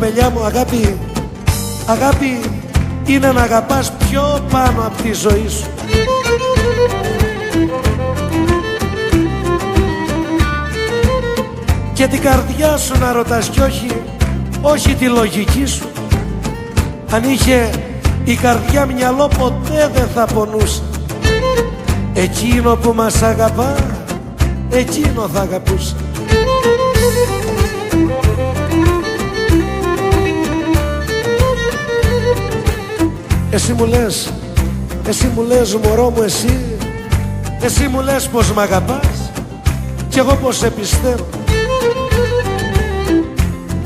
κοπελιά μου, αγάπη, αγάπη είναι να αγαπάς πιο πάνω από τη ζωή σου. Και την καρδιά σου να ρωτάς κι όχι τη λογική σου. Αν είχε η καρδιά μυαλό ποτέ δεν θα πονούσε. Εκείνο που μας αγαπά, εκείνο θα αγαπούσε. Εσύ μου λες μωρό μου εσύ μου λες πως μ' αγαπάς κι εγώ πως σε πιστεύω.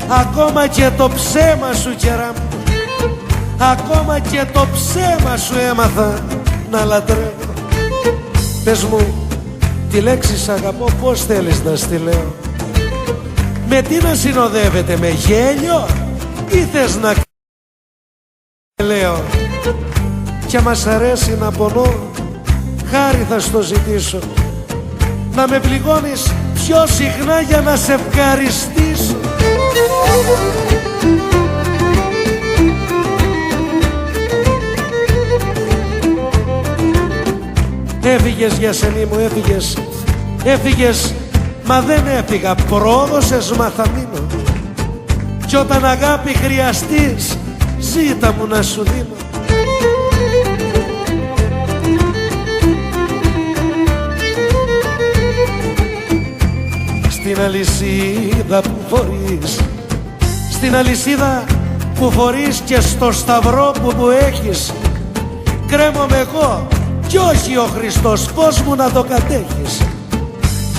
Ακόμα και το ψέμα σου κερά μου, ακόμα και το ψέμα σου έμαθα να λατρεύω. Πες μου τη λέξη σ' αγαπώ πως θέλεις να στη λέω. Με τι να συνοδεύεται, με γέλιο ή θες να λέω. Και μας αρέσει να πονώ, χάρη θα στο ζητήσω, να με πληγώνεις πιο συχνά για να σε ευχαριστήσω. Έφυγες Γιασενή μου, έφυγες, μα δεν έφυγα, πρόδωσες μα θα μείνω. Κι όταν αγάπη χρειαστείς, ζήτα μου να σου δίνω. Στην αλυσίδα που φορείς, στην αλυσίδα που φορείς και στο σταυρό που έχεις, κρέμομαι εγώ κι όχι ο Χριστός, πώς μου να το κατέχεις.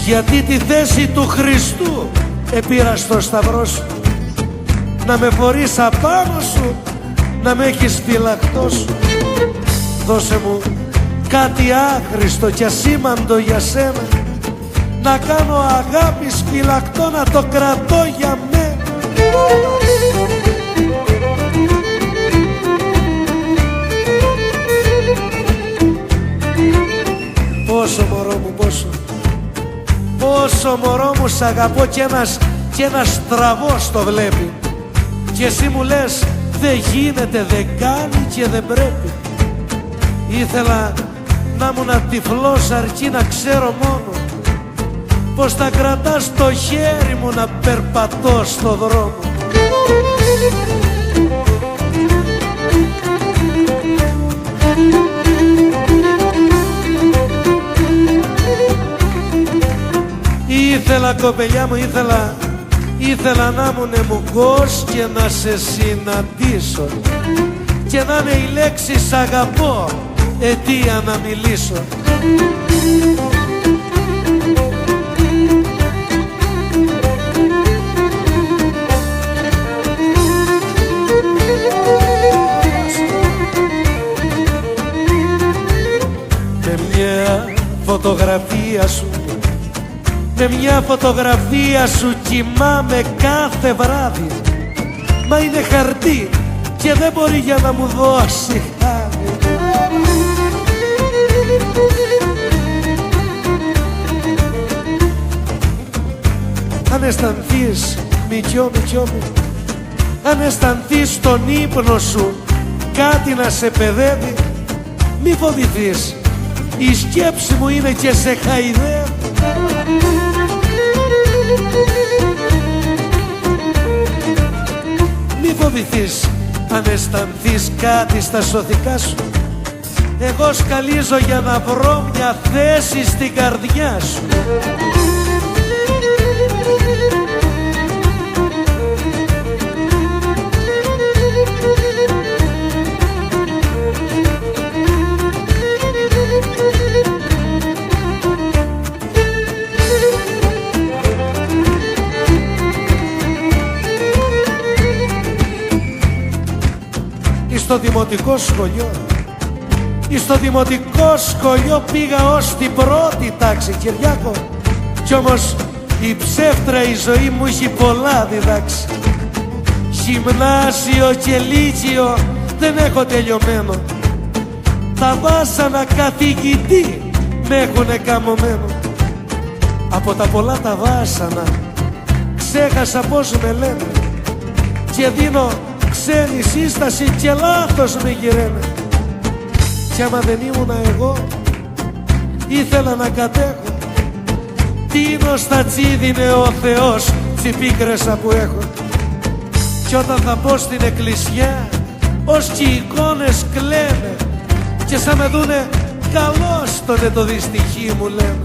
Γιατί τη θέση του Χριστού επήρα στο σταυρό σου. Να με φορείς απάνω σου, να με έχεις φυλακτό σου. Δώσε μου κάτι άχρηστο και ασήμαντο για σένα, να κάνω αγάπης φυλακτό, να το κρατώ για μένα. Πόσο μωρό μου, πόσο μωρό μου σ' αγαπώ κι ένας τραβός το βλέπει. Και εσύ μου λες δεν γίνεται, δεν κάνει και δεν πρέπει. Ήθελα να ήμουν τυφλός αρκεί να ξέρω μόνο πως θα κρατάς το χέρι μου να περπατώ στο δρόμο. Ήθελα κοπελιά μου, ήθελα να ήμουν μουγκός και να σε συναντήσω και να είναι η λέξη σ' αγαπώ αιτία να μιλήσω. Με μια φωτογραφία σου κοιμάμαι κάθε βράδυ. Μα είναι χαρτί και δεν μπορεί για να μου δώσει χάρη. Αν αισθανθείς μικιό μου, αν αισθανθείς στον ύπνο σου κάτι να σε παιδεύει, μη φοβηθείς, η σκέψη μου είναι και σε χαϊδεύει. Μη φοβηθείς αν αισθανθείς κάτι στα σωθικά σου, εγώ σκαλίζω για να βρω μια θέση στην καρδιά σου. Στο δημοτικό σχολείο πήγα ως την πρώτη τάξη, Κυριάκο, κι όμως η ψεύτρα η ζωή μου έχει πολλά διδάξει. Γυμνάσιο και λύκειο δεν έχω τελειωμένο, τα βάσανα καθηγητή με έχουνε καμωμένο. Από τα πολλά τα βάσανα ξέχασα πως με λένε και δίνω ξένη σύσταση και λάθος με γυραίνε. Κι άμα δεν ήμουνα εγώ, ήθελα να κατέχω. Τίνος θα τσίδινε ο Θεός τσι πίκρεσα που έχω. Κι όταν θα πω στην εκκλησιά, ως κι οι εικόνες κλαίνε, και σαν με δούνε καλώς τότε το δυστυχή μου λένε.